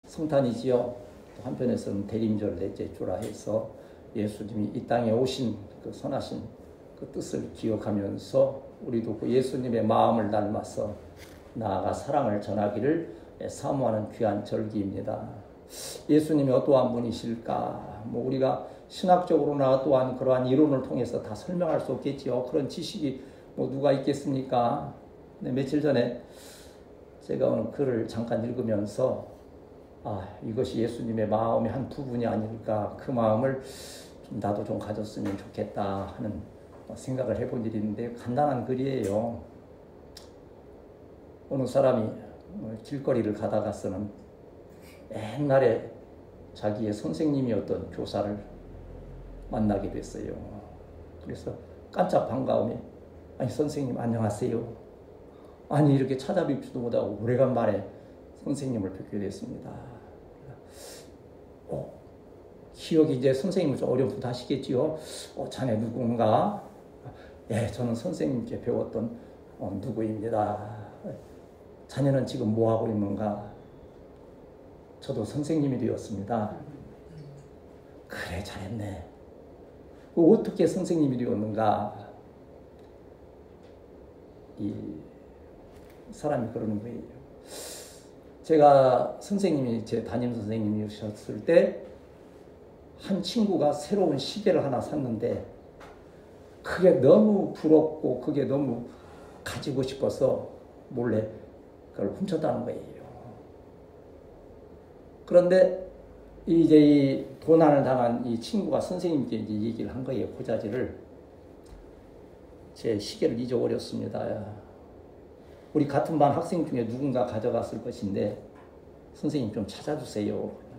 성탄이지요. 또 한편에서는 대림절 넷째 주라 해서 예수님이 이 땅에 오신 그 선하신 그 뜻을 기억하면서 우리도 그 예수님의 마음을 닮아서 나아가 사랑을 전하기를 사모하는 귀한 절기입니다. 예수님이 어떠한 분이실까? 뭐 우리가 신학적으로나 또한 그러한 이론을 통해서 다 설명할 수 없겠지요. 그런 지식이 뭐 누가 있겠습니까? 근데 며칠 전에 제가 오늘 글을 잠깐 읽으면서 이것이 예수님의 마음의 한 부분이 아닐까, 그 마음을 좀 나도 좀 가졌으면 좋겠다 하는 생각을 해본 일이 있는데, 간단한 글이에요. 어느 사람이 길거리를 가다가서는 옛날에 자기의 선생님이었던 교사를 만나게 됐어요. 그래서 깜짝 반가움에 아니 선생님 안녕하세요. 아니 이렇게 찾아뵙지도 못하고 오래간만에 선생님을 뵙게 됐습니다. 기억이 이제 선생님은 좀 어렴풋 하시겠지요. 자네 누군가? 예, 저는 선생님께 배웠던 누구입니다. 자네는 지금 뭐 하고 있는가? 저도 선생님이 되었습니다. 그래, 잘했네. 어떻게 선생님이 되었는가? 이 사람이 그러는 거예요. 제가 선생님이 제 담임 선생님이셨을 때 한 친구가 새로운 시계를 하나 샀는데 그게 너무 부럽고 그게 너무 가지고 싶어서 몰래 그걸 훔쳤다는 거예요. 그런데 이제 이 도난을 당한 이 친구가 선생님께 이제 얘기를 한 거예요. 고자질을. 제 시계를 잊어버렸습니다. 우리 같은 반 학생 중에 누군가 가져갔을 것인데 선생님 좀 찾아주세요.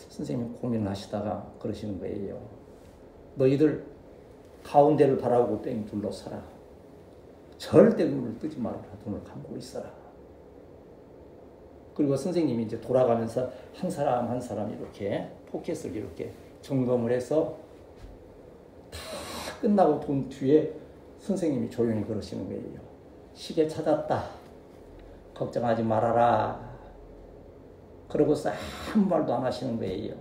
선생님이 고민을 하시다가 그러시는 거예요. 너희들 가운데를 바라보고 땡 둘러서라. 절대 눈을 뜨지 말아라. 눈을 감고 있어라. 그리고 선생님이 이제 돌아가면서 한 사람 한 사람 이렇게 포켓을 이렇게 점검을 해서 다 끝나고 돈 뒤에 선생님이 조용히 그러시는 거예요. 시계 찾았다. 걱정하지 말아라. 그러고서 아무 말도 안 하시는 거예요.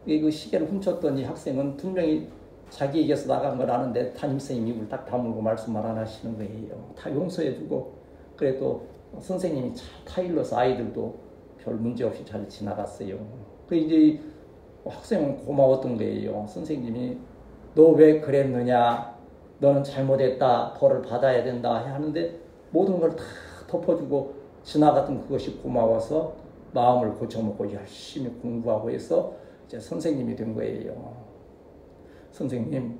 그 시계를 훔쳤던 이 학생은 분명히 자기에게서 나간 걸 아는데 담임선생님 입을 딱 다물고 말씀만 안 하시는 거예요. 다 용서해주고 그래도 선생님이 타일러서 아이들도 별 문제 없이 잘 지나갔어요. 그 이제 학생은 고마웠던 거예요. 선생님이 너 왜 그랬느냐? 너는 잘못했다. 벌을 받아야 된다. 하는데 모든 걸 다 덮어주고 지나갔던 그것이 고마워서 마음을 고쳐먹고 열심히 공부하고 해서 이제 선생님이 된 거예요. 선생님,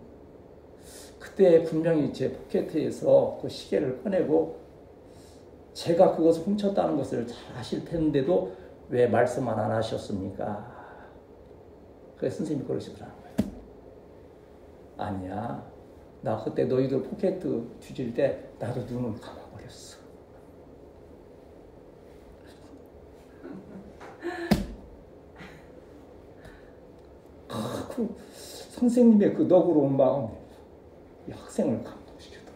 그때 분명히 제 포켓에서 그 시계를 꺼내고 제가 그것을 훔쳤다는 것을 잘 아실 텐데도 왜 말씀 안 하셨습니까? 그래서 선생님이 그러시더라고요. 아니야, 나 그때 너희들 포켓 뒤질 때 나도 눈을 감아버렸어. 그 선생님의 그 너그러운 마음이 이 학생을 감동시켰다.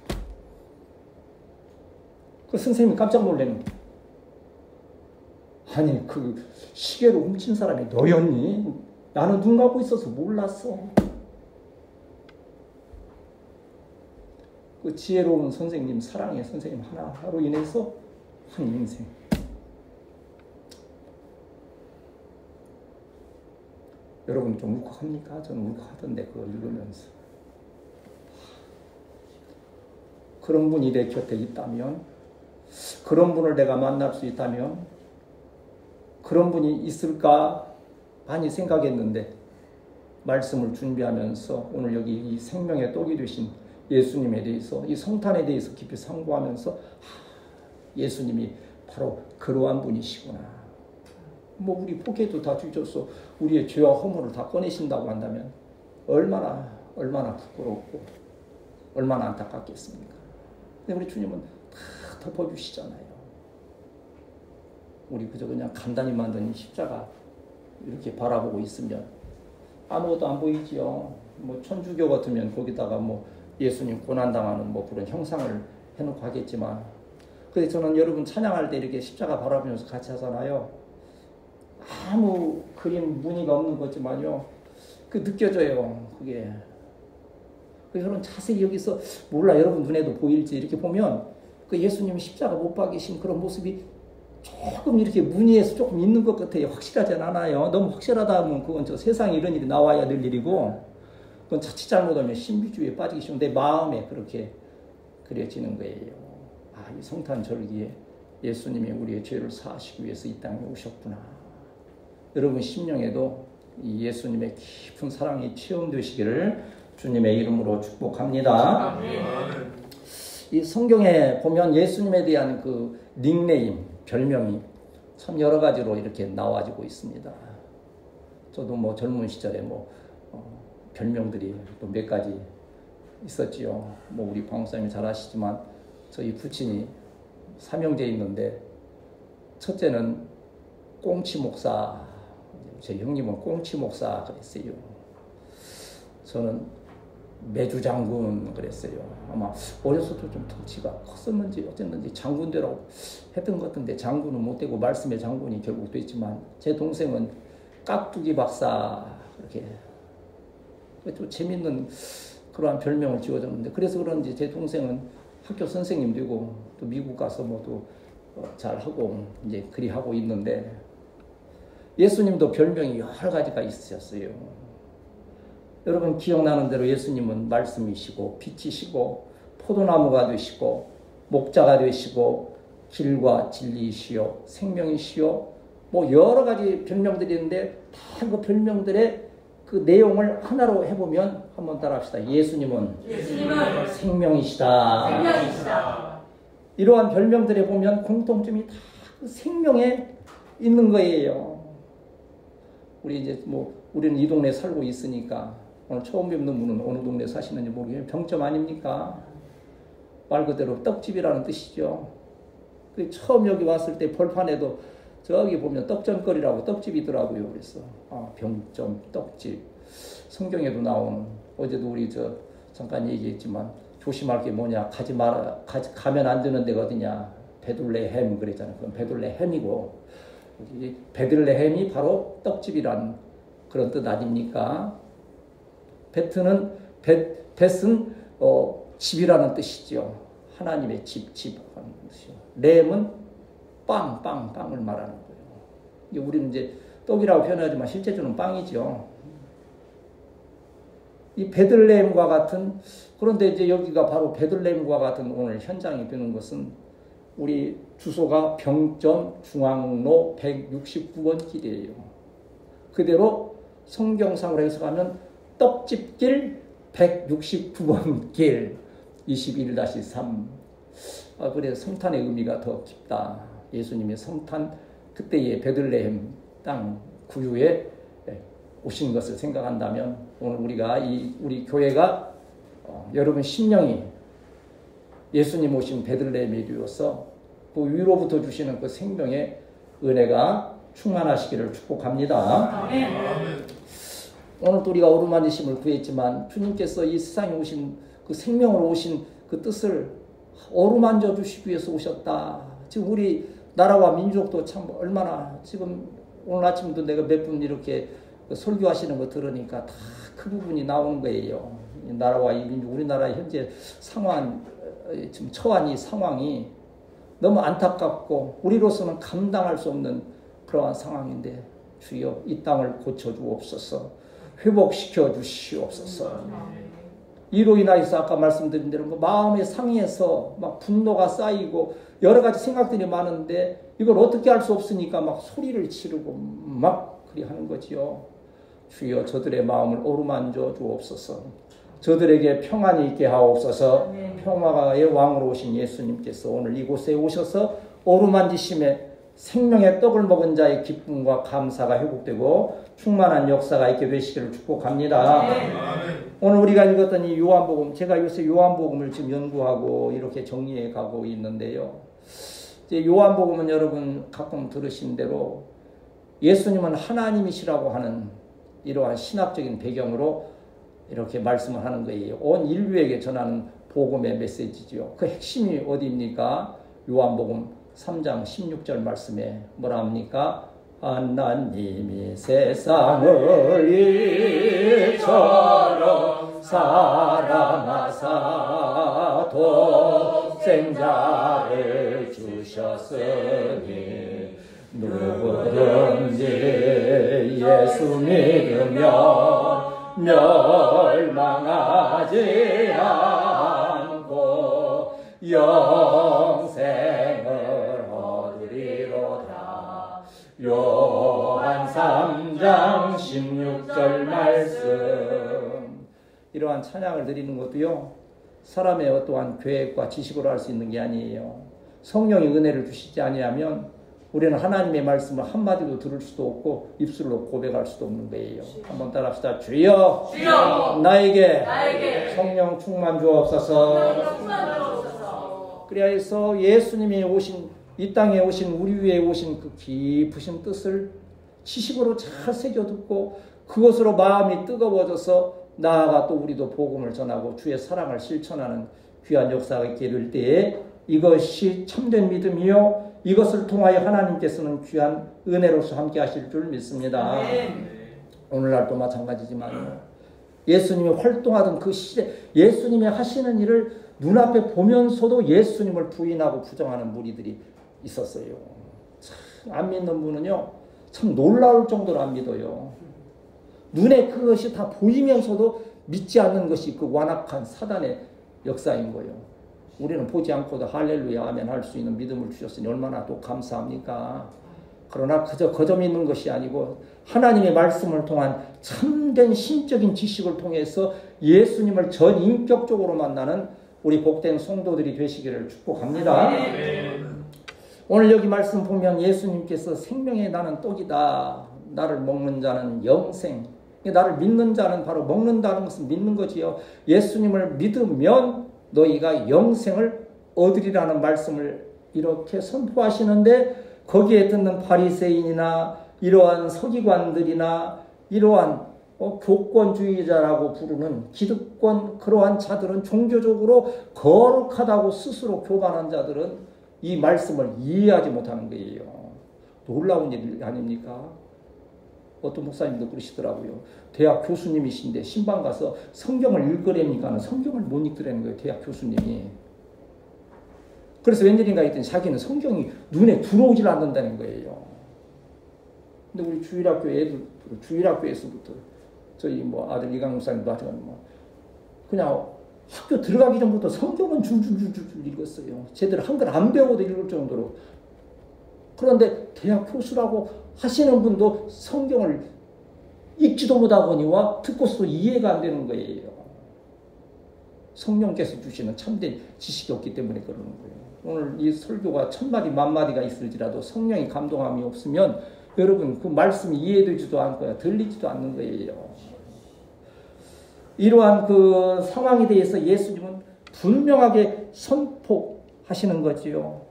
그 선생님이 깜짝 놀라는 거야. 아니 그 시계를 훔친 사람이 너였니? 나는 눈 감고 있어서 몰랐어. 그 지혜로운 선생님, 사랑의 선생님 하나로 인해서 한 인생. 여러분 좀 울컥합니까? 저는 울컥하던데 그걸 읽으면서. 그런 분이 내 곁에 있다면, 그런 분을 내가 만날 수 있다면, 그런 분이 있을까 많이 생각했는데 말씀을 준비하면서 오늘 여기 이 생명의 떡이 되신 예수님에 대해서, 이 성탄에 대해서 깊이 상고하면서 예수님이 바로 그러한 분이시구나. 뭐 우리 포켓도 다 뒤져서 우리의 죄와 허물을 다 꺼내신다고 한다면 얼마나 부끄럽고 얼마나 안타깝겠습니까? 근데 우리 주님은 다 덮어주시잖아요. 우리 그저 그냥 간단히 만든 십자가 이렇게 바라보고 있으면 아무것도 안 보이지요. 뭐 천주교 같으면 거기다가 뭐 예수님 고난당하는 뭐 그런 형상을 해놓고 하겠지만 그래서 저는 여러분 찬양할 때 이렇게 십자가 바라보면서 같이 하잖아요. 아무 그림 무늬가 없는 거지만요. 그 느껴져요. 그게. 그래서 여러분 자세히 여기서 몰라 여러분 눈에도 보일지 이렇게 보면 그 예수님이 십자가 못 박이신 그런 모습이 조금 이렇게 무늬에서 조금 있는 것 같아요. 확실하진 않아요. 너무 확실하다 하면 그건 저 세상에 이런 일이 나와야 될 일이고 그건 자칫 잘못하면 신비주의에 빠지기 쉬운데 내 마음에 그렇게 그려지는 거예요. 아, 이 성탄 절기에 예수님이 우리의 죄를 사하시기 위해서 이 땅에 오셨구나. 여러분 심령에도 이 예수님의 깊은 사랑이 체험되시기를 주님의 이름으로 축복합니다. 아멘. 이 성경에 보면 예수님에 대한 그 닉네임, 별명이 참 여러 가지로 이렇게 나와지고 있습니다. 저도 뭐 젊은 시절에 별명들이 또 몇 가지 있었지요. 뭐 우리 방목사님이 잘 아시지만 저희 부친이 삼형제 있는데 첫째는 꽁치 목사, 제 형님은 꽁치 목사 그랬어요. 저는 매주 장군 그랬어요. 아마 어려서도 좀 덩치가 컸었는지 어쨌는지 장군대로 했던 것 같은데 장군은 못 되고 말씀의 장군이 결국 됐지만 제 동생은 깍두기 박사 그렇게 좀 재밌는 그러한 별명을 지어줬는데 그래서 그런지 제 동생은 학교 선생님 되고 또 미국 가서 뭐도 잘하고 이제 그리 하고 있는데 예수님도 별명이 여러 가지가 있으셨어요. 여러분 기억나는 대로 예수님은 말씀이시고 빛이시고 포도나무가 되시고 목자가 되시고 길과 진리이시요 생명이시요 뭐 여러 가지 별명들이 있는데 다 그 별명들의 그 내용을 하나로 해보면 한번 따라합시다. 예수님은 생명이시다. 이러한 별명들에 보면 공통점이 다 그 생명에 있는 거예요. 우리 이제 우리는 이 동네에 살고 있으니까 오늘 처음 뵙는 분은 어느 동네에 사시는지 모르겠는데 병점 아닙니까? 말 그대로 떡집이라는 뜻이죠. 그 처음 여기 왔을 때 벌판에도 저기 보면 떡전거리라고 떡집이더라고요. 그래서 병점 떡집 성경에도 나오는 어제도 우리 잠깐 얘기했지만 조심할 게 뭐냐 가면 안 되는 데가 어디냐 베들레헴 그랬잖아요. 그건 베들레헴이고 베들레헴이 바로 떡집이란 그런 뜻 아닙니까? 벳은 집이라는 뜻이죠. 하나님의 집하는 뜻이요. 렘은 빵을 말하는 거예요. 우리는 이제 떡이라고 표현하지만 실제로는 빵이죠. 이 베들레헴과 같은 그런데 이제 여기가 바로 베들레헴과 같은 오늘 현장이 되는 것은 우리 주소가 병점 중앙로 169번 길이에요. 그대로 성경상으로 해석하면 떡집길 169번 길 21-3 그래서 성탄의 의미가 더 깊다. 예수님의 성탄 그때의 베들레헴 땅 구유에 오신 것을 생각한다면 오늘 우리 교회가 여러분 심령이 예수님 오신 베들레헴이 되어서 그 위로부터 주시는 그 생명의 은혜가 충만하시기를 축복합니다. 아멘. 오늘도 우리가 어루만지심을 구했지만 주님께서 이 세상에 오신 그 생명으로 오신 그 뜻을 어루만져 주시기 위해서 오셨다. 지금 우리 나라와 민족도 참 얼마나 지금 오늘 아침도 내가 몇 분 이렇게 설교하시는 거 들으니까 다 그 부분이 나오는 거예요. 이 나라와 이 민족, 우리나라의 현재 상황, 지금 처한 이 상황이 너무 안타깝고 우리로서는 감당할 수 없는 그러한 상황인데 주여 이 땅을 고쳐주옵소서. 회복시켜 주시옵소서. 이로 인하여서 아까 말씀드린 대로 마음의 상해에서 막 분노가 쌓이고 여러 가지 생각들이 많은데 이걸 어떻게 할 수 없으니까 막 소리를 지르고 막 그리 하는 거지요. 주여 저들의 마음을 어루만져 주옵소서. 저들에게 평안이 있게 하옵소서. 평화의 왕으로 오신 예수님께서 오늘 이곳에 오셔서 어루만지심에 생명의 떡을 먹은 자의 기쁨과 감사가 회복되고 충만한 역사가 있게 되시기를 축복합니다. 오늘 우리가 읽었던 이 요한복음, 제가 요새 요한복음을 지금 연구하고 이렇게 정리해 가고 있는데요. 이제 요한복음은 여러분 가끔 들으신 대로 예수님은 하나님이시라고 하는 이러한 신학적인 배경으로 이렇게 말씀을 하는 거예요. 온 인류에게 전하는 복음의 메시지죠. 그 핵심이 어디입니까? 요한복음 3장 16절 말씀에 뭐라 합니까? 하나님이 세상을 이처럼 사랑하사 독생자를 주셨으니 누구든지 예수 믿으면 멸망하지 않고 영생을 얻으리로다. 요한 3장 16절 말씀. 이러한 찬양을 드리는 것도요, 사람의 어떠한 계획과 지식으로 할 수 있는 게 아니에요. 성령이 은혜를 주시지 아니하면 우리는 하나님의 말씀을 한마디도 들을 수도 없고 입술로 고백할 수도 없는 거예요. 한번 따라합시다. 주여, 주여 나에게 성령 충만 주옵소서. 그래서 예수님이 오신, 이 땅에 오신, 우리 위에 오신 그 깊으신 뜻을 지식으로 잘 새겨 듣고 그것으로 마음이 뜨거워져서 나아가 또 우리도 복음을 전하고 주의 사랑을 실천하는 귀한 역사가 있게 될 때에 이것이 참된 믿음이요, 이것을 통하여 하나님께서는 귀한 은혜로서 함께 하실 줄 믿습니다. 오늘날도 마찬가지지만 예수님이 활동하던 그 시대, 예수님이 하시는 일을 눈앞에 보면서도 예수님을 부인하고 부정하는 무리들이 있었어요. 참 안 믿는 분은요, 참 놀라울 정도로 안 믿어요. 눈에 그것이 다 보이면서도 믿지 않는 것이 그 완악한 사단의 역사인 거예요. 우리는 보지 않고도 할렐루야 아멘 할 수 있는 믿음을 주셨으니 얼마나 또 감사합니까? 그러나 그저 믿는 것이 아니고 하나님의 말씀을 통한 참된 신적인 지식을 통해서 예수님을 전인격적으로 만나는 우리 복된 성도들이 되시기를 축복합니다. 오늘 여기 말씀 보면 예수님께서 생명의 나는 떡이다. 나를 먹는 자는 영생. 나를 믿는 자는 바로 먹는다는 것은 믿는 거지요. 예수님을 믿으면 너희가 영생을 얻으리라는 말씀을 이렇게 선포하시는데, 거기에 듣는 바리새인이나 이러한 서기관들이나 이러한 교권주의자라고 부르는 기득권, 그러한 자들은, 종교적으로 거룩하다고 스스로 교만한 자들은 이 말씀을 이해하지 못하는 거예요. 놀라운 일 아닙니까? 어떤 목사님도 그러시더라고요. 대학 교수님이신데 신방 가서 성경을 읽으려니까 성경을 못 읽더라는 거예요. 대학 교수님이. 그래서 웬일인가 했더니 자기는 성경이 눈에 들어오질 않는다는 거예요. 근데 우리 주일학교 애들, 주일학교에서부터 저희 아들 이강 목사님도 하여간 그냥 학교 들어가기 전부터 성경은 줄줄줄줄 읽었어요. 제대로 한글 안 배워도 읽을 정도로. 그런데 대학 교수라고 하시는 분도 성경을 읽지도 못하거니와 듣고서도 이해가 안 되는 거예요. 성령께서 주시는 참된 지식이 없기 때문에 그러는 거예요. 오늘 이 설교가 1000마디 만마디가 있을지라도 성령의 감동함이 없으면 여러분 그 말씀이 이해되지도 않고요, 들리지도 않는 거예요. 이러한 그 상황에 대해서 예수님은 분명하게 선포하시는 거지요.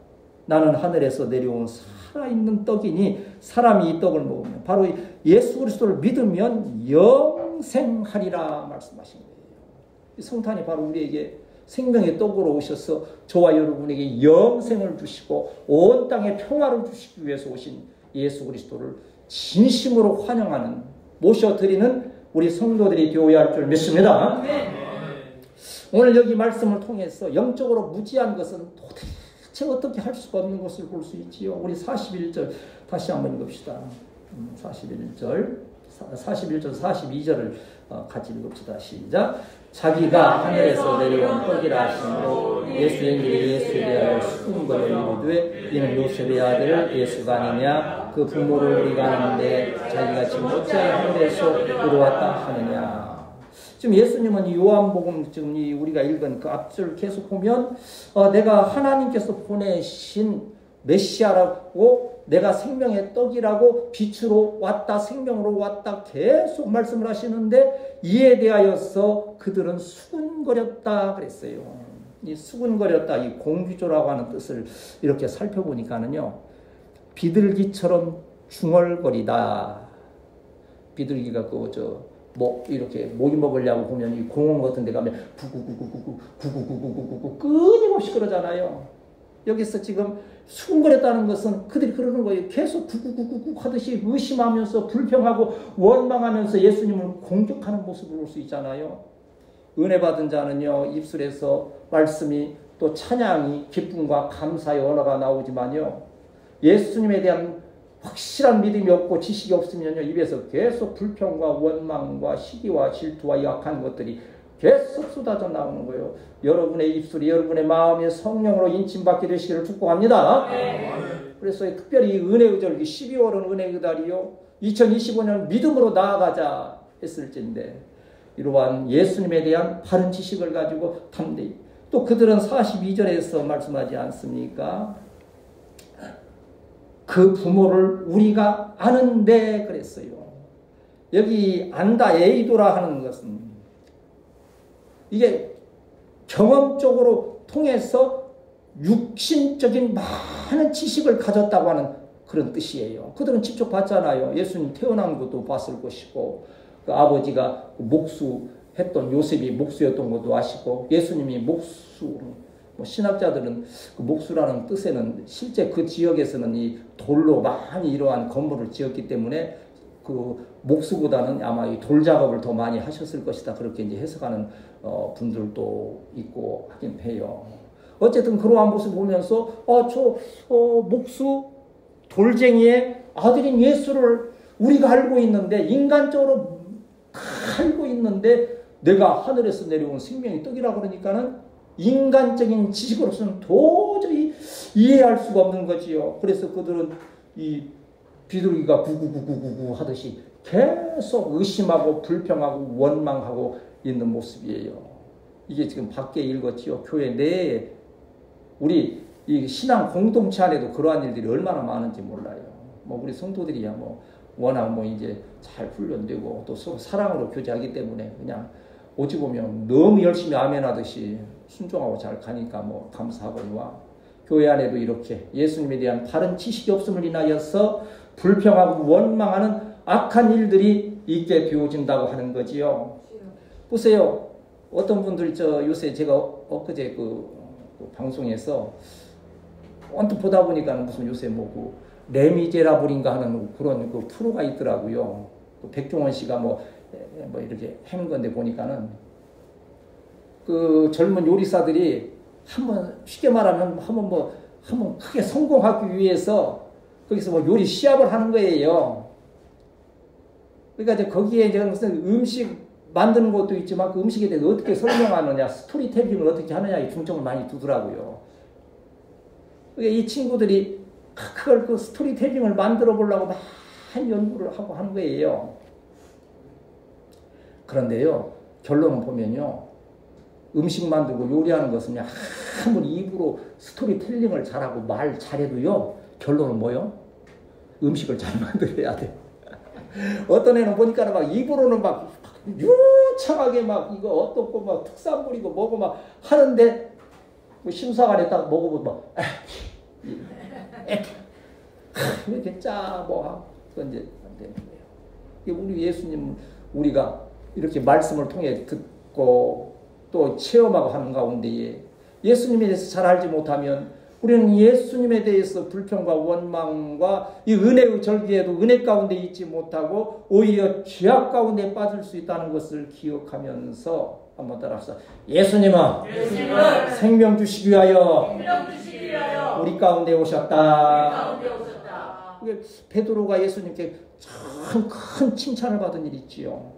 나는 하늘에서 내려온 살아있는 떡이니 사람이 이 떡을 먹으면, 바로 예수 그리스도를 믿으면 영생하리라 말씀하신 거예요. 이 성탄이 바로 우리에게 생명의 떡으로 오셔서 저와 여러분에게 영생을 주시고 온 땅에 평화를 주시기 위해서 오신 예수 그리스도를 진심으로 환영하는, 모셔드리는 우리 성도들이 되어야 할 줄 믿습니다. 오늘 여기 말씀을 통해서 영적으로 무지한 것은 도대체 어떻게 할 수가 없는 것을 볼 수 있지요. 우리 41절 다시 한번 읽읍시다. 41절, 42절을 같이 읽읍시다. 시작. 자기가 하늘에서 내려온 떡이라 하시므로 예수의 예수에 대하여 수군거려 이르되 이는 요셉의 아들 예수가 아니냐, 그 부모를 우리가 아는데 자기가 지금 어찌하여 하늘에서 들어왔다 하느냐. 지금 예수님은 요한복음 지금 우리가 읽은 그 앞줄 계속 보면 내가 하나님께서 보내신 메시아라고, 내가 생명의 떡이라고, 빛으로 왔다, 생명으로 왔다 계속 말씀을 하시는데, 이에 대하여서 그들은 수군거렸다 그랬어요. 이 수군거렸다, 이 공기조라고 하는 뜻을 이렇게 살펴보니까는요, 비둘기처럼 중얼거리다. 비둘기가 이렇게 모기 먹으려고 보면 이 공원 같은 데 가면 구구구구구구구구구구구구 끊임없이 그러잖아요. 여기서 지금 수군거렸다는 것은 그들이 그러는 거예요. 계속 구구구구구 하듯이 의심하면서 불평하고 원망하면서 예수님을 공격하는 모습을 볼 수 있잖아요. 은혜 받은 자는요, 입술에서 말씀이 또 찬양이 기쁨과 감사의 언어가 나오지만요, 예수님에 대한 확실한 믿음이 없고 지식이 없으면요, 입에서 계속 불평과 원망과 시기와 질투와 약한 것들이 계속 쏟아져 나오는 거예요. 여러분의 입술이 여러분의 마음이 성령으로 인침받게 되시기를 축복합니다. 그래서 특별히 은혜의 절기 12월은 은혜의 달이요, 2025년 믿음으로 나아가자 했을진데 이러한 예수님에 대한 바른 지식을 가지고 담대히, 또 그들은 42절에서 말씀하지 않습니까? 그 부모를 우리가 아는데 그랬어요. 여기 안다 에이도라 하는 것은 이게 경험적으로 통해서 육신적인 많은 지식을 가졌다고 하는 그런 뜻이에요. 그들은 직접 봤잖아요. 예수님 태어난 것도 봤을 것이고, 그 아버지가 목수했던 요셉이 목수였던 것도 아시고, 예수님이 목수, 신학자들은 그 목수라는 뜻에는 실제 그 지역에서는 이 돌로 많이 이러한 건물을 지었기 때문에 그 목수보다는 아마 이 돌 작업을 더 많이 하셨을 것이다. 그렇게 이제 해석하는 분들도 있고 하긴 해요. 어쨌든 그러한 모습을 보면서 목수 돌쟁이의 아들인 예수를 우리가 알고 있는데, 인간적으로 알고 있는데 내가 하늘에서 내려온 생명의 떡이라 그러니까는 인간적인 지식으로서는 도저히 이해할 수가 없는 거지요. 그래서 그들은 이 비둘기가 구구구구구구 하듯이 계속 의심하고 불평하고 원망하고 있는 모습이에요. 이게 지금 밖에 읽었지요. 교회 내에 우리 이 신앙 공동체 안에도 그러한 일들이 얼마나 많은지 몰라요. 우리 성도들이야 워낙 이제 잘 훈련되고 또 서로 사랑으로 교제하기 때문에 그냥 어찌 보면 너무 열심히 아멘하듯이 순종하고 잘 가니까 감사하거니와, 교회 안에도 이렇게 예수님에 대한 바른 지식이 없음을 인하여서 불평하고 원망하는 악한 일들이 있게 되어진다고 하는 거지요. 보세요. 어떤 분들 요새 제가 엊그제 그 방송에서 언뜻 보다 보니까 무슨 요새 레미제라블인가 하는 그런 그 프로가 있더라고요. 백종원 씨가 이렇게 하는 건데 보니까는 그 젊은 요리사들이 한번 쉽게 말하면 한번 크게 성공하기 위해서 거기서 요리 시합을 하는 거예요. 그러니까 이제 거기에 이제 무슨 음식 만드는 것도 있지만 그 음식에 대해서 어떻게 설명하느냐, 스토리텔링을 어떻게 하느냐에 중점을 많이 두더라고요. 그러니까 이 친구들이 그걸 그 스토리텔링을 만들어 보려고 많이 연구를 하고 하는 거예요. 그런데요, 결론을 보면요, 음식 만들고 요리하는 것은 아무리 입으로 스토리텔링을 잘하고 말 잘해도요, 결론은 뭐요? 음식을 잘 만들어야 돼. 어떤 애는 보니까 입으로는 유창하게 이거 어떻고 특산물이고 뭐고 하는데 심사관에 딱 먹어보면 이렇게 그건 이제 안 되는 거예요. 우리 예수님 우리가 이렇게 말씀을 통해 듣고 또 체험하고 하는 가운데에 예수님에 대해서 잘 알지 못하면 우리는 예수님에 대해서 불평과 원망과 이 은혜의 절기에도 은혜 가운데 있지 못하고 오히려 죄악 가운데 빠질 수 있다는 것을 기억하면서 한번 따라합시다. 예수님은 생명 주시기 위하여 우리 가운데 오셨다. 베드로가 예수님께 참 큰 칭찬을 받은 일이 있지요.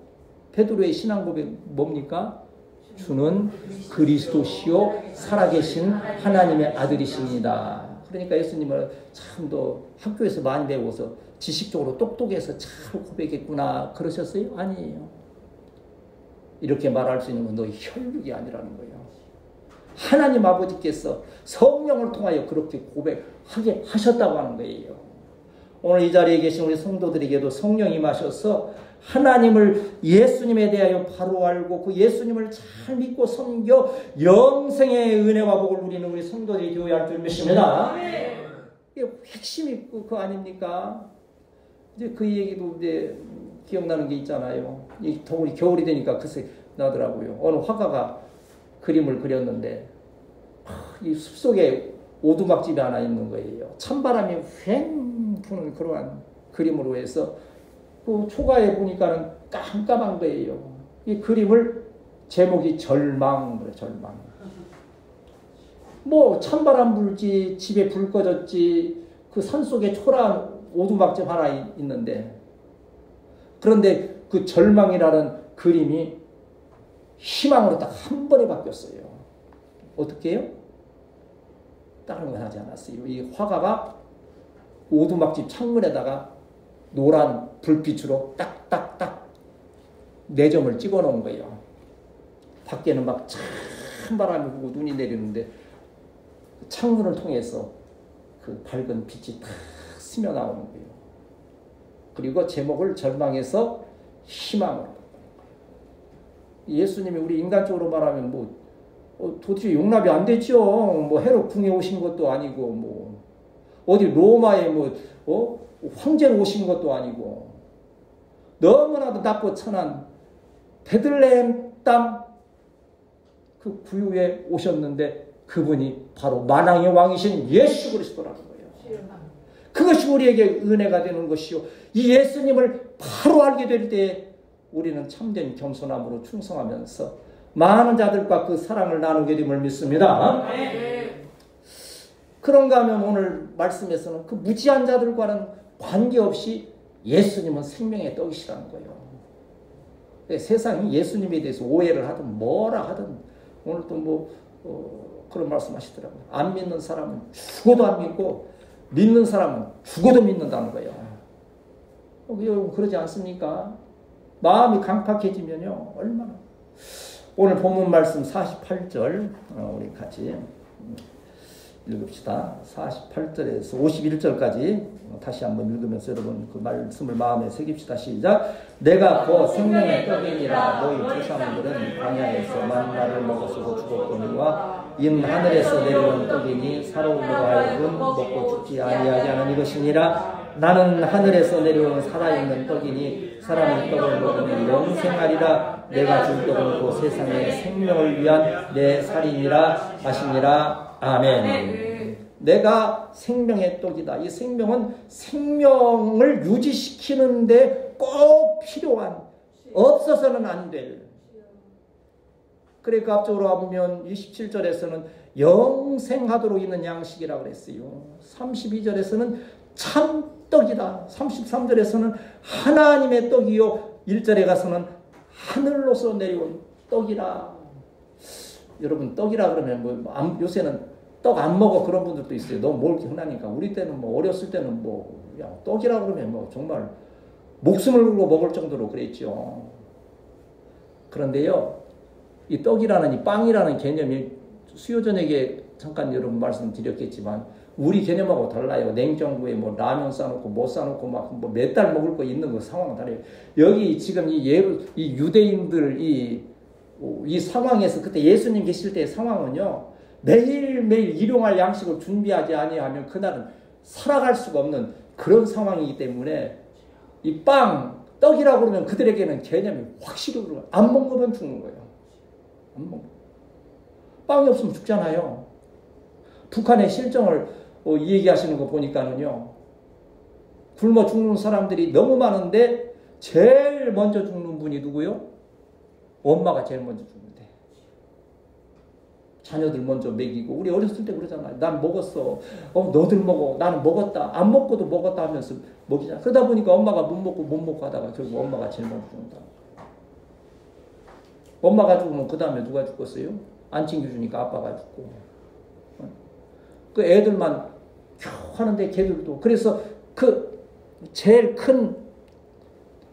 베드로의 신앙 고백 뭡니까? 주는 그리스도시요 살아계신 하나님의 아들이십니다. 그러니까 예수님을 참 더 학교에서 많이 배워서 지식적으로 똑똑해서 참 고백했구나 그러셨어요? 아니에요. 이렇게 말할 수 있는 건 너희 혈육이 아니라는 거예요. 하나님 아버지께서 성령을 통하여 그렇게 고백하게 하셨다고 하는 거예요. 오늘 이 자리에 계신 우리 성도들에게도 성령이 임하셔서 하나님을 예수님에 대하여 바로 알고 그 예수님을 잘 믿고 섬겨 영생의 은혜와 복을 누리는 우리 성도들이 되어야 할 줄 믿습니다. 이게 핵심이 그거 아닙니까? 이제 그 얘기도 이제 기억나는 게 있잖아요. 우리 겨울이 되니까 글쎄 나더라고요. 어느 화가가 그림을 그렸는데 이 숲속에 오두막집이 하나 있는 거예요. 찬바람이 휑 부는 그러한 그림으로 해서 그 초가에 보니까는 깜깜한 거예요. 이 그림을 제목이 절망, 절망. 뭐 찬바람 불지, 집에 불 꺼졌지, 그 산속에 초라한 오두막집 하나 있는데, 그런데 그 절망이라는 그림이 희망으로 딱 한 번에 바뀌었어요. 어떻게 해요? 다른 건 하지 않았어요. 이 화가가 오두막집 창문에다가 노란 불빛으로 딱딱딱 4점을 찍어 놓은 거예요. 밖에는 막 찬바람이 불고 눈이 내리는데 창문을 통해서 그 밝은 빛이 탁 스며 나오는 거예요. 그리고 제목을 절망에서 희망으로. 예수님이 우리 인간적으로 말하면 뭐 도대체 용납이 안 됐죠. 뭐 헤롯 궁에 오신 것도 아니고 뭐 어디 로마에 뭐 황제로 오신 것도 아니고 너무나도 낮고 천한 베들레헴 땅 그 구유에 오셨는데 그분이 바로 만왕의 왕이신 예수 그리스도라는 거예요. 그것이 우리에게 은혜가 되는 것이요. 이 예수님을 바로 알게 될 때 우리는 참된 겸손함으로 충성하면서 많은 자들과 그 사랑을 나누게 됨을 믿습니다. 그런가 하면 오늘 말씀에서는 그 무지한 자들과는 관계없이 예수님은 생명의 떡이시라는 거예요. 세상이 예수님에 대해서 오해를 하든 뭐라 하든 오늘 또 그런 말씀 하시더라고요. 안 믿는 사람은 죽어도 안 믿고 믿는 사람은 죽어도 믿는다는 거예요. 여러분 그러지 않습니까? 마음이 강팍해지면요 얼마나. 오늘 본문 말씀 48절 우리 같이 읽읍시다. 48절에서 51절까지 다시 한번 읽으면서 여러분 그 말씀을 마음에 새깁시다. 시작. 내가 곧 생명의 떡이니라. 너희 조상들은 광야에서 만나를 먹었으고 죽었거니와 이는 하늘에서 내려온 떡이니 살아오므로 하여금 먹고 죽지 아니하게 하는 이것이니라. 나는 하늘에서 내려온 살아있는 떡이니 사람은 떡을 먹으면 영생하리라. 내가 준 떡은 곧 세상의 생명을 위한 내 살이니라 하시니라. 아멘. 내가 생명의 떡이다. 이 생명은 생명을 유지시키는데 꼭 필요한, 없어서는 안 될. 그래 그 앞쪽으로 보면 27절에서는 영생하도록 있는 양식이라고 그랬어요. 32절에서는 참떡이다. 33절에서는 하나님의 떡이요. 1절에 가서는 하늘로서 내려온 떡이라. 여러분 떡이라 그러면 요새는 떡 안 먹어 그런 분들도 있어요. 너무 먹을 게 흔하니까. 우리 때는 어렸을 때는 떡이라 그러면 정말 목숨을 걸고 먹을 정도로 그랬죠. 그런데요, 이 떡이라는 이 빵이라는 개념이 수요 저녁에 잠깐 여러분 말씀드렸겠지만 우리 개념하고 달라요. 냉장고에 라면 싸놓고 못 싸놓고 몇 달 먹을 거 있는 거 상황은 달라요. 여기 지금 이 유대인들 이 상황에서 그때 예수님 계실 때의 상황은요. 매일매일 일용할 양식을 준비하지 아니하면 그날은 살아갈 수가 없는 그런 상황이기 때문에 이 떡이라고 그러면 그들에게는 개념이 확실히 그러고 안 먹으면 죽는 거예요. 안 먹. 빵이 없으면 죽잖아요. 북한의 실정을 얘기하시는 거 보니까는요. 굶어 죽는 사람들이 너무 많은데 제일 먼저 죽는 분이 누구요? 엄마가 제일 먼저 죽는데. 자녀들 먼저 먹이고 우리 어렸을 때 그러잖아요. 난 먹었어. 너들 먹어. 나는 먹었다. 안 먹고도 먹었다 하면서 먹이잖아. 그러다 보니까 엄마가 못 먹고 하다가 결국 엄마가 제일 먼저 죽는다. 엄마가 죽으면 그 다음에 누가 죽겠어요? 안 챙겨주니까 아빠가 죽고. 그 애들만 겨우 하는데 걔들도. 그래서 그 제일 큰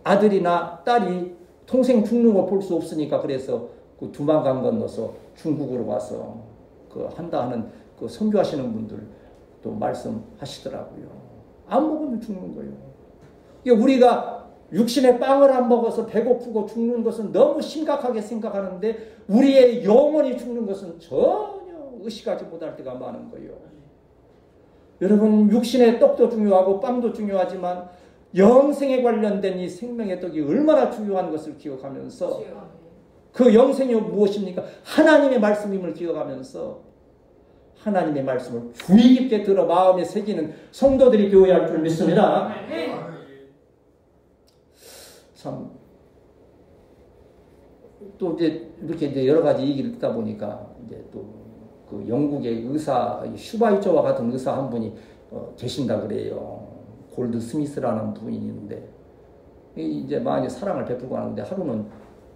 아들이나 딸이 동생 죽는 걸 볼 수 없으니까 그래서 그 두만강 건너서 중국으로 와서 한다 하는 그 선교하시는 분들 또 말씀하시더라고요. 안 먹으면 죽는 거예요. 우리가 육신의 빵을 안 먹어서 배고프고 죽는 것은 너무 심각하게 생각하는데 우리의 영혼이 죽는 것은 전혀 의식하지 못할 때가 많은 거예요. 여러분 육신의 떡도 중요하고 빵도 중요하지만 영생에 관련된 이 생명의 떡이 얼마나 중요한 것을 기억하면서 그 영생이 무엇입니까? 하나님의 말씀임을 기억하면서 하나님의 말씀을 주의 깊게 들어 마음에 새기는 성도들이 되어야 할 줄 믿습니다. 참, 또 이렇게 여러 가지 얘기를 듣다 보니까 이제 또 그 영국의 의사, 슈바이처와 같은 의사 한 분이 계신다 그래요. 골드 스미스라는 분이 있는데, 이제 많이 사랑을 베풀고 하는데 하루는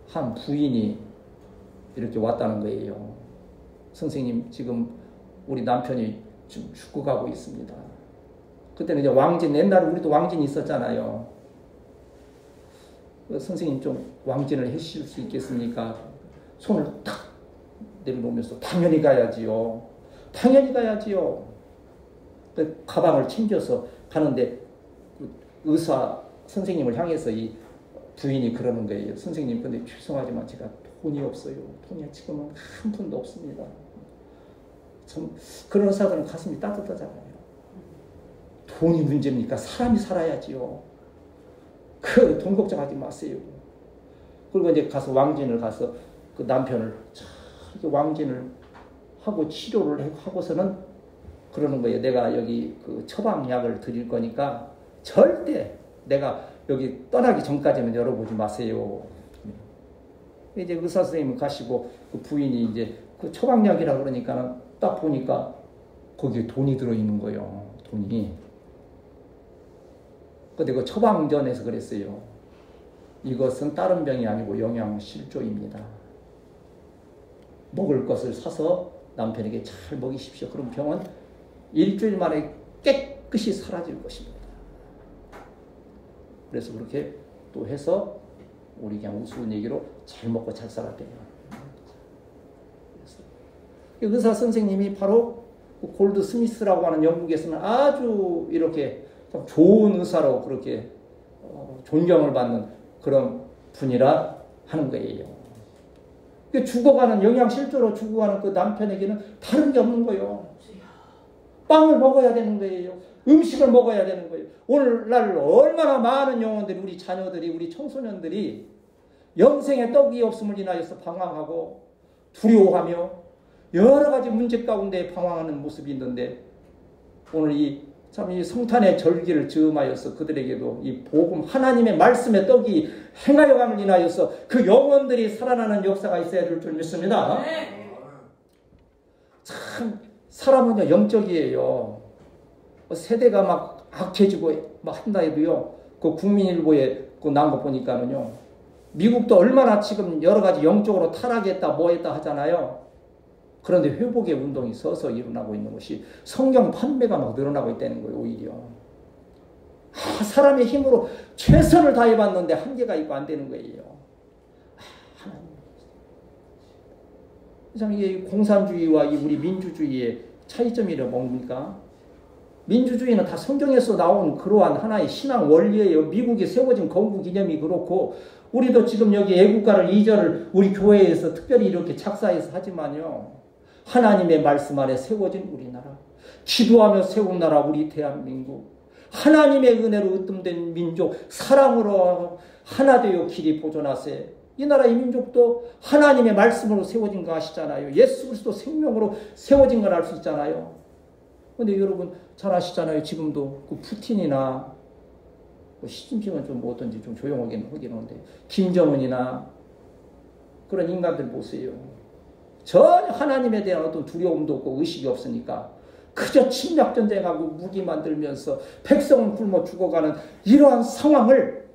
한 부인이 이렇게 왔다는 거예요. 선생님, 지금 우리 남편이 지금 죽어가고 있습니다. 그때는 이제 왕진, 옛날에 우리도 왕진이 있었잖아요. 선생님 좀 왕진을 해주실 수 있겠습니까? 손을 탁 내려놓으면서 당연히 가야지요. 당연히 가야지요. 가방을 챙겨서 가는데 의사 선생님을 향해서 이 부인이 그러는 거예요. 선생님, 근데 죄송하지만 제가 돈이 없어요. 돈이 지금은 한 푼도 없습니다. 참 그런 의사들은 가슴이 따뜻하잖아요. 돈이 문제입니까? 사람이 살아야지요. 그 돈 걱정하지 마세요. 그리고 이제 가서 왕진을 가서 그 남편을 이렇게 왕진을 하고 치료를 하고서는 그러는 거예요. 내가 여기 그 처방약을 드릴 거니까 절대 내가 여기 떠나기 전까지는 열어보지 마세요. 이제 의사 선생님 가시고 그 부인이 이제 그 처방약이라 그러니까 딱 보니까 거기에 돈이 들어있는 거예요. 돈이. 근데 그 처방전에서 그랬어요. 이것은 다른 병이 아니고 영양실조입니다. 먹을 것을 사서 남편에게 잘 먹이십시오. 그럼 병은 일주일 만에 깨끗이 사라질 것입니다. 그래서 그렇게 또 해서 우리 그냥 우스운 얘기로 잘 먹고 잘 살았대요. 의사 선생님이 바로 골드 스미스라고 하는 영국에서는 아주 이렇게 좋은 의사로 그렇게 존경을 받는 그런 분이라 하는 거예요. 죽어가는 영양실조로 죽어가는 그 남편에게는 다른 게 없는 거예요. 빵을 먹어야 되는 거예요. 음식을 먹어야 되는 거예요. 오늘날 얼마나 많은 영혼들이, 우리 자녀들이, 우리 청소년들이 영생에 떡이 없음을 인하여서 방황하고 두려워하며 여러 가지 문제 가운데 방황하는 모습이 있는데, 오늘 이 성탄의 절기를 즈음하여서 그들에게도 이 복음, 하나님의 말씀의 떡이 행하여 감을 인하여서 그 영혼들이 살아나는 역사가 있어야 될 줄 믿습니다. 참 사람은요 영적이에요. 세대가 막 악해지고 막 한다 해도요, 그 국민일보에 그 나온 거 보니까는요, 미국도 얼마나 지금 여러 가지 영적으로 타락했다 뭐했다 하잖아요. 그런데 회복의 운동이 서서 일어나고 있는 것이, 성경 판매가 막 늘어나고 있다는 거예요. 오히려 사람의 힘으로 최선을 다해봤는데 한계가 있고 안 되는 거예요. 참 이게 공산주의와 우리 민주주의의 차이점이 뭡니까? 민주주의는 다 성경에서 나온 그러한 하나의 신앙 원리예요. 미국이 세워진 건국 기념이 그렇고, 우리도 지금 여기 애국가를 2절을 우리 교회에서 특별히 이렇게 작사해서 하지만요, 하나님의 말씀 아래 세워진 우리나라, 기도하며 세운 나라 우리 대한민국, 하나님의 은혜로 으뜸된 민족, 사랑으로 하나 되어 길이 보존하세. 이 나라 이 민족도 하나님의 말씀으로 세워진 거 아시잖아요. 예수 그리스도 생명으로 세워진 걸 알 수 있잖아요. 근데 여러분 잘 아시잖아요. 지금도 그 푸틴이나 시진핑은 좀 어떤지 좀 조용하긴 하는데, 김정은이나 그런 인간들 보세요. 전혀 하나님에 대한 어떤 두려움도 없고 의식이 없으니까 그저 침략전쟁하고 무기 만들면서 백성은 굶어 죽어가는 이러한 상황을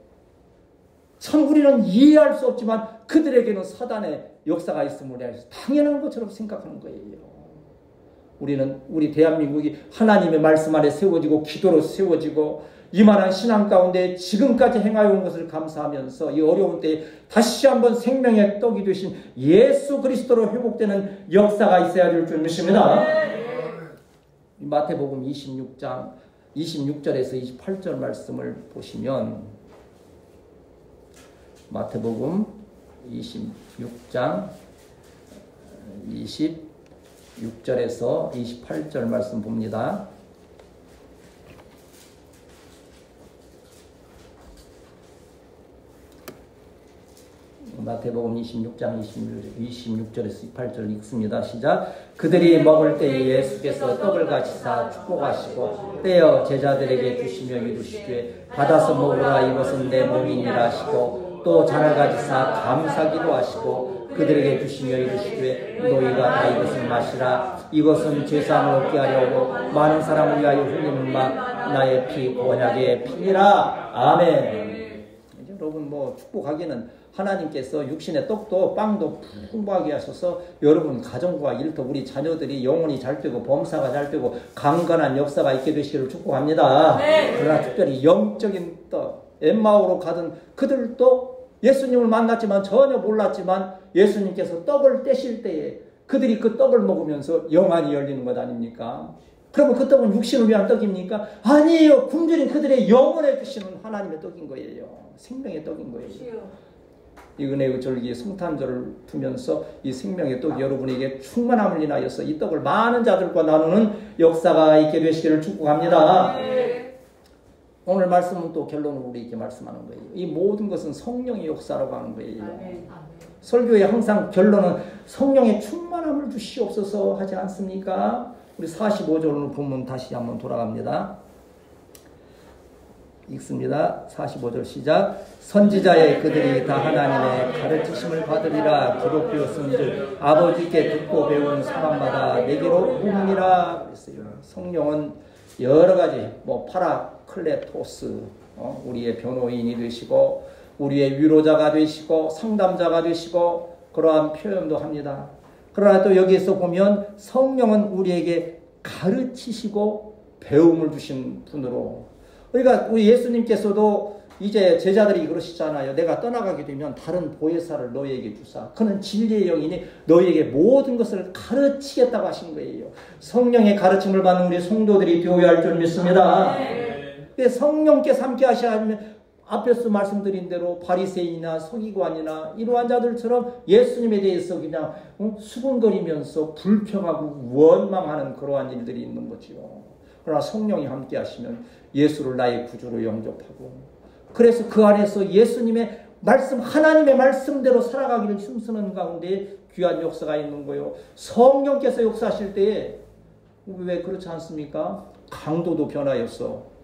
참 우리는 이해할 수 없지만 그들에게는 사단의 역사가 있음을 해서 당연한 것처럼 생각하는 거예요. 우리는, 우리 대한민국이 하나님의 말씀 아래 세워지고 기도로 세워지고 이만한 신앙 가운데 지금까지 행하여 온 것을 감사하면서 이 어려운 때에 다시 한번 생명의 떡이 되신 예수 그리스도로 회복되는 역사가 있어야 될 줄 믿습니다. 마태복음 26장 26절에서 28절 말씀을 보시면, 마태복음 26장 26절에서 28절 말씀 봅니다. 마태복음 26장 26절에서 28절 읽습니다. 시작. 그들이 먹을 때에 예수께서 떡을 가지사 축복하시고 떼어 제자들에게 주시며 이르시되 받아서 먹으라 이것은 내 몸이니라 하시고 또 잔을 가지사 감사기도 하시고 그들에게 주시며 이르시되 너희가 다 이것을 마시라 이것은 죄사함을 얻게 하려고 많은 사람을 위하여 흘리는 나의 피 언약의 피니라. 아멘. 여러분 축복하기는 하나님께서 육신의 떡도 빵도 풍부하게 하셔서 여러분 가정과 일터 우리 자녀들이 영혼이 잘 되고 범사가 잘 되고 강건한 역사가 있게 되시기를 축복합니다. 그러나 특별히 영적인 떡 엠마오로 가던 그들도 예수님을 만났지만 전혀 몰랐지만 예수님께서 떡을 떼실 때에 그들이 그 떡을 먹으면서 영안이 열리는 것 아닙니까? 그러면 그 떡은 육신을 위한 떡입니까? 아니에요. 굶주린 그들의 영혼에 주시는 하나님의 떡인 거예요. 생명의 떡인 거예요. 이 은혜의 절기 성탄절을 두면서 이 생명의 떡이 여러분에게 충만함을 인하여서 이 떡을 많은 자들과 나누는 역사가 있게 되시기를 축복합니다. 오늘 말씀은 또 결론으로 우리에게 말씀하는 거예요. 이 모든 것은 성령의 역사라고 하는 거예요. 설교의 항상 결론은 성령의 충만함을 주시옵소서 하지 않습니까? 우리 45절로 보면 다시 한번 돌아갑니다. 읽습니다. 45절 시작. 선지자의 그들이 다 하나님의 가르치심을 받으리라 기록되었은즉 아버지께 듣고 배운 사람마다 내게로 오느니라 그랬어요. 성령은 여러 가지 파라클레토스 우리의 변호인이 되시고 우리의 위로자가 되시고 상담자가 되시고 그러한 표현도 합니다. 그러나 또 여기에서 보면 성령은 우리에게 가르치시고 배움을 주신 분으로 그러니까 우리 예수님께서도 이제 제자들이 그러시잖아요. 내가 떠나가게 되면 다른 보혜사를 너희에게 주사 그는 진리의 영이니 너희에게 모든 것을 가르치겠다고 하신 거예요. 성령의 가르침을 받는 우리 성도들이 되어야 할 줄 믿습니다. 성령께서 함께 하시면 앞에서 말씀드린 대로 바리새인이나 서기관이나 이러한 자들처럼 예수님에 대해서 그냥 수군거리면서 불평하고 원망하는 그러한 일들이 있는 거지요. 그러나 성령이 함께 하시면 예수를 나의 구주로 영접하고 그래서 그 안에서 예수님의 말씀 하나님의 말씀대로 살아가기를 힘쓰는 가운데 귀한 역사가 있는 거예요. 성령께서 역사하실 때에 왜 그렇지 않습니까? 강도도 변하였어.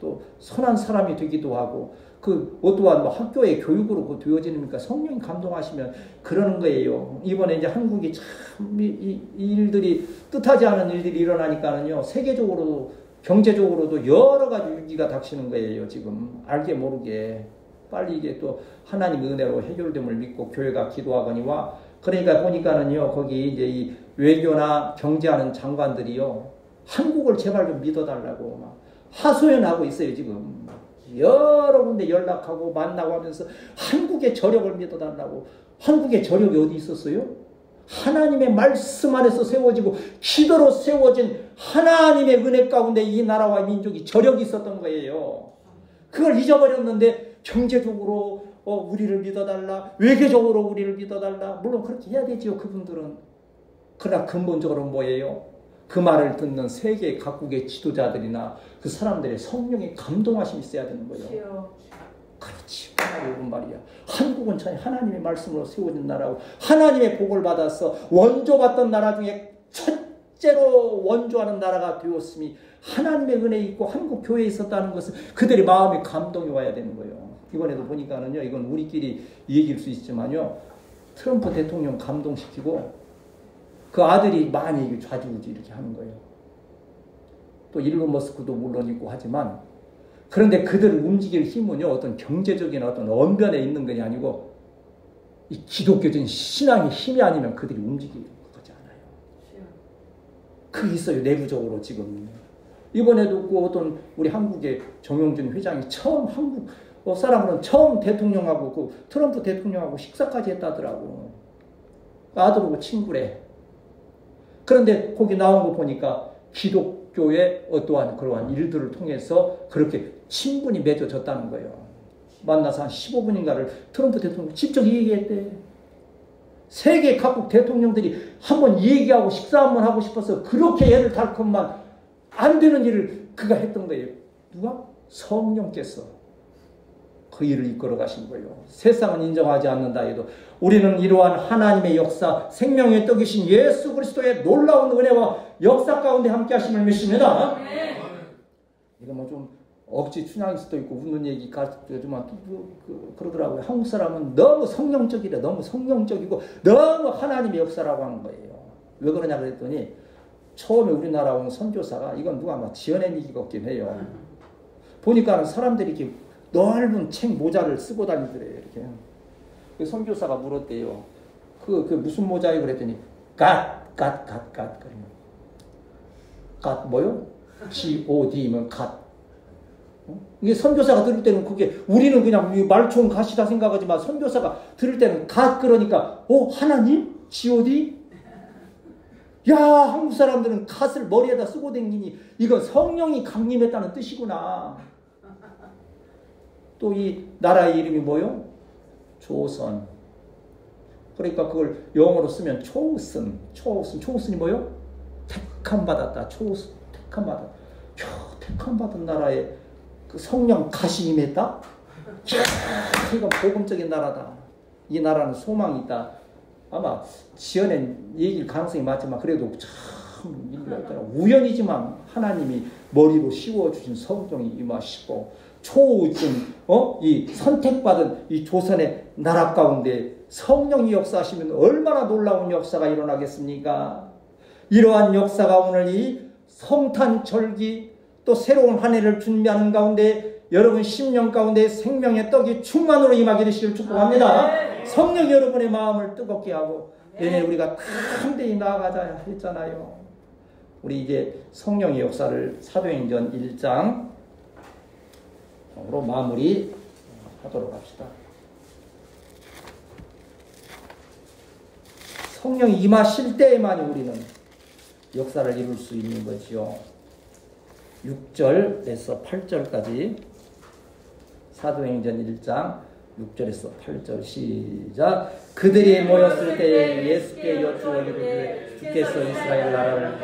또 선한 사람이 되기도 하고 또한 학교의 교육으로 되어지니까 성령이 감동하시면 그러는 거예요. 이번에 이제 한국이 참 이 일들이 뜻하지 않은 일들이 일어나니까는요 세계적으로도 경제적으로도 여러 가지 위기가 닥치는 거예요. 지금 알게 모르게 빨리 이게 또 하나님의 은혜로 해결됨을 믿고 교회가 기도하거니와 그러니까 보니까는요 거기 이제 이 외교나 경제하는 장관들이요 한국을 제발 좀 믿어달라고 막 하소연하고 있어요. 지금 여러 군데 연락하고 만나고 하면서 한국의 저력을 믿어달라고. 한국의 저력이 어디 있었어요? 하나님의 말씀 안에서 세워지고 기도로 세워진 하나님의 은혜 가운데 이 나라와 민족이 저력이 있었던 거예요. 그걸 잊어버렸는데 경제적으로 우리를 믿어달라, 외교적으로 우리를 믿어달라. 물론 그렇게 해야 되지요, 그분들은. 그러나 근본적으로 뭐예요? 그 말을 듣는 세계 각국의 지도자들이나 그 사람들의 성령의 감동하심이 있어야 되는 거예요. 그렇지. 옳은 말이야. 한국은 참 하나님의 말씀으로 세워진 나라고 하나님의 복을 받아서 원조받던 나라 중에 첫째로 원조하는 나라가 되었음이 하나님의 은혜 있고 한국 교회에 있었다는 것은 그들의 마음에 감동이 와야 되는 거예요. 이번에도 보니까는요, 이건 우리끼리 얘기일 수 있지만요, 트럼프 대통령 감동시키고 그 아들이 많이 좌지우지 이렇게 하는 거예요. 또 일론 머스크도 물론 있고 하지만, 그런데 그들을 움직일 힘은요, 어떤 경제적인 어떤 언변에 있는 것이 아니고 이 기독교적인 신앙의 힘이 아니면 그들이 움직이는 거지 않아요. 그게 있어요, 내부적으로 지금. 이번에도 그 어떤 우리 한국의 정용진 회장이 처음 한국 사람으로는 처음 대통령하고 그 트럼프 대통령하고 식사까지 했다더라고. 아들하고 친구래. 그런데 거기 나온 거 보니까 기독교의 어떠한 그러한 일들을 통해서 그렇게 친분이 맺어졌다는 거예요. 만나서 한 15분인가를 트럼프 대통령 직접 얘기했대. 세계 각국 대통령들이 한번 얘기하고 식사 한번 하고 싶어서 그렇게 애를 달콤만 안 되는 일을 그가 했던 거예요. 누가? 성령께서. 그 일을 이끌어 가신 거예요. 세상은 인정하지 않는다 해도 우리는 이러한 하나님의 역사, 생명의 떡이신 예수 그리스도의 놀라운 은혜와 역사 가운데 함께 하심을 믿습니다. 이거 뭐 좀 억지 춘향일 수도 있고 웃는 얘기가 좀 그러더라고요. 한국 사람은 너무 성령적이래. 너무 성령적이고 너무 하나님의 역사라고 하는 거예요. 왜 그러냐 그랬더니 처음에 우리나라 온 선교사가 이건 누가 막 지어낸 얘기가 없긴 해요. 보니까 사람들이 이렇게 넓은 책 모자를 쓰고 다니더래요. 이렇게. 그 선교사가 물었대요. 그 무슨 모자예요? 그랬더니 갓 뭐요? G-O-D면 갓. 이게 선교사가 들을 때는 그게 우리는 그냥 말 좋은 갓이다 생각하지만 선교사가 들을 때는 갓 그러니까 하나님? G-O-D? 야, 한국 사람들은 갓을 머리에다 쓰고 다니니 이건 성령이 강림했다는 뜻이구나. 또 이 나라의 이름이 뭐요? 조선. 그러니까 그걸 영어로 쓰면 초우슨이 뭐요? 택함받았다. 택함받았다. 택함받은 나라에 그 성령 가시 임했다? 이건 복음적인 나라다. 이 나라는 소망이 있다. 아마 지어낸 얘기일 가능성이 많지만 그래도 참 우연이지만 하나님이 머리로 씌워주신 성령이 임하시고 초우슨 이 선택받은 이 조선의 나라 가운데 성령이 역사하시면 얼마나 놀라운 역사가 일어나겠습니까? 이러한 역사가 오늘 이 성탄절기 또 새로운 한 해를 준비하는 가운데 여러분 심령 가운데 생명의 떡이 충만으로 임하게 되시길 축복합니다. 성령 여러분의 마음을 뜨겁게 하고 내년에 우리가 담대히 나아가자 했잖아요. 우리 이제 성령의 역사를 사도행전 1장으로 마무리 하도록 합시다. 성령이 임하실 때에만 우리는 역사를 이룰 수 있는 거지요. 6절에서 8절까지 사도행전 1장 6절에서 8절 시작. 그들이 모였을 때에 예수께 여쭈어이르되 주께서 이스라엘 나라를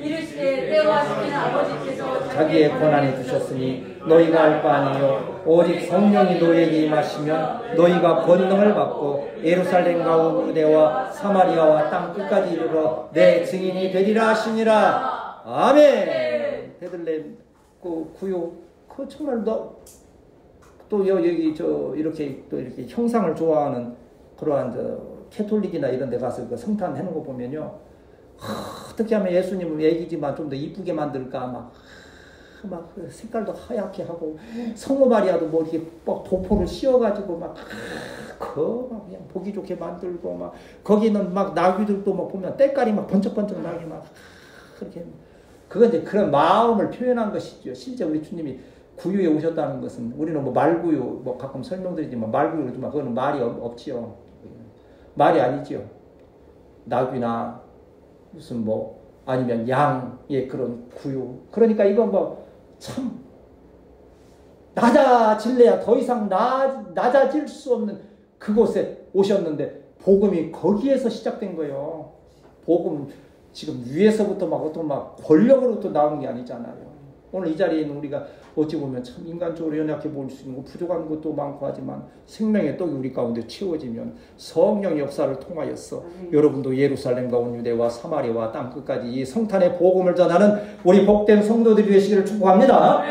이르시되 때와 시기는 아버지께서 자기의 권한에 두셨으니 너희가 알 바 아니요 오직 성령이 너희에게 임하시면 너희가 권능을 받고 예루살렘과 유대와 사마리아와 땅 끝까지 이르러 내 증인이 되리라 하시니라. 아멘. 베들레헴 그 구요 그 정말 또 여기 이렇게 또 이렇게 형상을 좋아하는 그러한 캐톨릭이나 이런 데 가서 그 성탄 해놓은 거 보면요. 어떻게 하면 예수님은 애기지만 좀 더 이쁘게 만들까 막 색깔도 하얗게 하고 성모 마리아도 뭐 이렇게 막 도포를 씌워가지고 막 그냥 보기 좋게 만들고 막 거기는 막 나귀들도 막 보면 때깔이 막 번쩍번쩍 나게 막 그렇게 그건 이제 그런 마음을 표현한 것이죠. 실제 우리 주님이 구유에 오셨다는 것은 우리는 뭐 말구유 뭐 가끔 설명드리지만 말구유 그러지만 그거는 말이 없지요. 말이 아니지요. 나귀나 무슨 뭐 아니면 양의 그런 구유. 그러니까 이건 뭐 참 낮아질래야 더 이상 낮아질 수 없는 그곳에 오셨는데 복음이 거기에서 시작된 거예요. 복음 지금 위에서부터 막 어떤 막 권력으로부터 나오는 게 아니잖아요. 오늘 이 자리에 있는 우리가 어찌 보면 참 인간적으로 연약해 보일 수 있는 거 부족한 것도 많고 하지만 생명의 떡이 우리 가운데 채워지면 성령의 역사를 통하여서 여러분도 예루살렘과 온 유대와 사마리아와 땅 끝까지 이 성탄의 복음을 전하는 우리 복된 성도들이 되시기를 축복합니다.